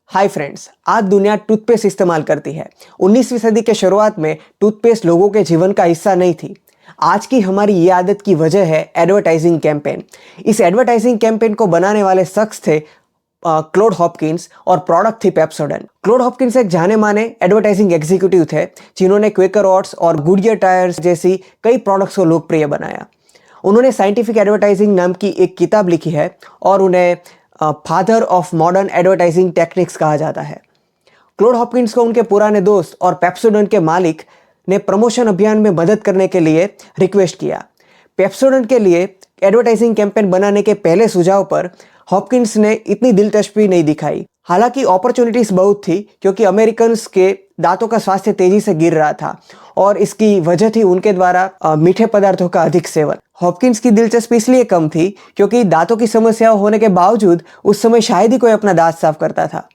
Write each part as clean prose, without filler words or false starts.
Hi friends, आज दुनिया toothpaste इस्तेमाल करती है। 19वीं सदी के शुरुआत में टूथपेस्ट लोगों के जीवन का हिस्सा नहीं थी। आज की हमारी ये आदत की वजह है एडवर्टाइजिंग कैंपेन। इस एडवर्टाइजिंग कैंपेन को बनाने वाले शख्स थे क्लोड हॉपकिंस और प्रोडक्ट थी पेप्सोडेंट। क्लोड हॉपकिंस एक जाने माने एडवर्टाइजिंग एग्जीक्यूटिव थे जिन्होंने क्वेकर ओट्स और गुडियर टायर्स जैसी कई प्रोडक्ट्स को लोकप्रिय बनाया। उन्होंने साइंटिफिक एडवर्टाइजिंग नाम की एक किताब लिखी है और उन्हें father of modern advertising techniques कहा जाता है। क्लोड हॉपकिंस को उनके पुराने दोस्त और पेप्सोडेंट के मालिक ने प्रमोशन अभियान में मदद करने के लिए रिक्वेस्ट किया। पेप्सोडेंट के लिए एडवर्टाइजिंग कैंपेन बनाने के पहले सुझाव पर हॉपकिंस ने इतनी दिलचस्पी नहीं दिखाई। हालांकि अपॉर्चुनिटीज बहुत थी क्योंकि अमेरिकन्स के दांतों का स्वास्थ्य तेजी से गिर रहा था और इसकी वजह थी उनके द्वारा मीठे पदार्थों का अधिक सेवन। हॉपकिंस की दिलचस्पी इसलिए कम थी क्योंकि दांतों की समस्या होने के बावजूद उस समय शायद ही कोई अपना दांत साफ करता था।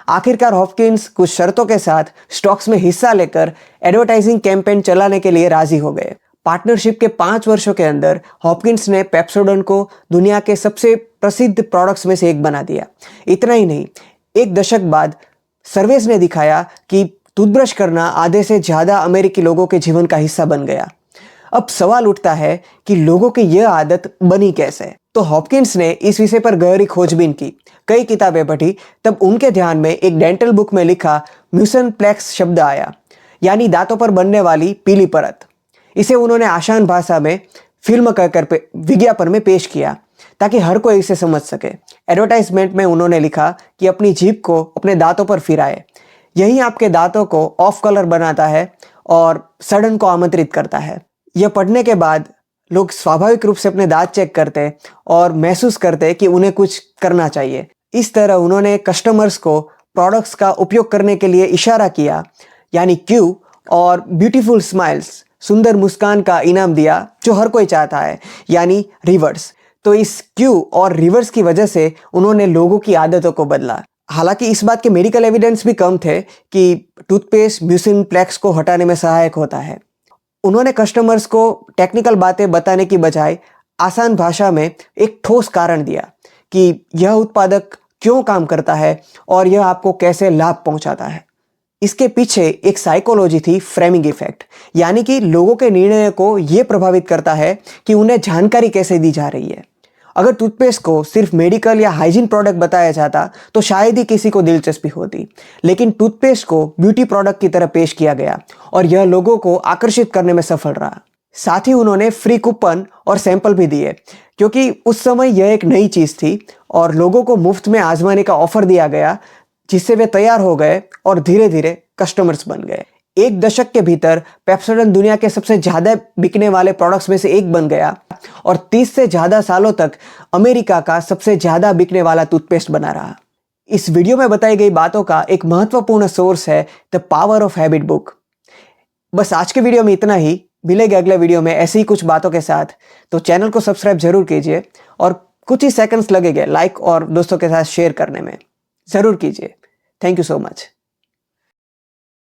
आखिरकार हॉपकिंस कुछ शर्तों के साथ स्टॉक्स में हिस्सा लेकर एडवर्टाइजिंग कैंपेन चलाने के लिए राजी हो गए। पार्टनरशिप के 5 वर्षों के अंदर हॉपकिंस ने पेप्सोडेंट को दुनिया के सबसे प्रसिद्ध प्रोडक्ट्स में से एक बना दिया। इतना ही नहीं, एक दशक बाद सर्वेस ने दिखाया कि टूथब्रश करना आधे से ज्यादा अमेरिकी लोगों के जीवन का हिस्सा बन गया। अब सवाल उठता है कि लोगों की यह आदत बनी कैसे। तो हॉपकिंस ने इस विषय पर गहरी खोजबीन की, कई किताबें पढ़ी। तब उनके ध्यान में एक डेंटल बुक में लिखा म्यूसिनप्लेक्स शब्द आया, यानी दांतों पर बनने वाली पीली परत। इसे उन्होंने आसान भाषा में फिल्म कहकर विज्ञापन में पेश किया ताकि हर कोई इसे समझ सके। एडवर्टाइजमेंट में उन्होंने लिखा कि अपनी जीभ को अपने दांतों पर फिराए, यही आपके दांतों को ऑफ कलर बनाता है और सड़न को आमंत्रित करता है। यह पढ़ने के बाद लोग स्वाभाविक रूप से अपने दांत चेक करते और महसूस करते कि उन्हें कुछ करना चाहिए। इस तरह उन्होंने कस्टमर्स को प्रोडक्ट्स का उपयोग करने के लिए इशारा किया, यानी क्यू और ब्यूटीफुल स्माइल्स, सुंदर मुस्कान का इनाम दिया जो हर कोई चाहता है, यानी रिवर्स। तो इस क्यू और रिवर्स की वजह से उन्होंने लोगों की आदतों को बदला। हालांकि इस बात के मेडिकल एविडेंस भी कम थे कि टूथपेस्ट म्यूसिनप्लेक्स को हटाने में सहायक होता है। उन्होंने कस्टमर्स को टेक्निकल बातें बताने की बजाय आसान भाषा में एक ठोस कारण दिया कि यह उत्पादक क्यों काम करता है और यह आपको कैसे लाभ पहुंचाता है। इसके पीछे एक साइकोलॉजी थी, फ्रेमिंग इफेक्ट, यानी कि लोगों के निर्णय को यह प्रभावित करता है कि उन्हें जानकारी कैसे दी जा रही है। अगर टूथपेस्ट को सिर्फ मेडिकल या हाइजीन प्रोडक्ट बताया जाता तो शायद ही किसी को दिलचस्पी होती, लेकिन टूथपेस्ट को ब्यूटी प्रोडक्ट की तरह पेश किया गया और यह लोगों को आकर्षित करने में सफल रहा। साथ ही उन्होंने फ्री कूपन और सैंपल भी दिए क्योंकि उस समय यह एक नई चीज थी और लोगों को मुफ्त में आजमाने का ऑफर दिया गया, जिससे वे तैयार हो गए और धीरे धीरे कस्टमर्स बन गए। एक दशक के भीतर पेप्सोडेंट दुनिया के सबसे ज्यादा बिकने वाले प्रोडक्ट्स में से एक बन गया और 30 से ज्यादा सालों तक अमेरिका का सबसे ज्यादा बिकने वाला टूथपेस्ट बना रहा। इस वीडियो में बताई गई बातों का एक महत्वपूर्ण सोर्स है the power of habit book. बस आज के वीडियो में इतना ही। मिलेंगे अगले वीडियो में ऐसी ही कुछ बातों के साथ। तो चैनल को सब्सक्राइब जरूर कीजिए और कुछ ही सेकंड्स लगेंगे लाइक और दोस्तों के साथ शेयर करने में, जरूर कीजिए। Thank you so much.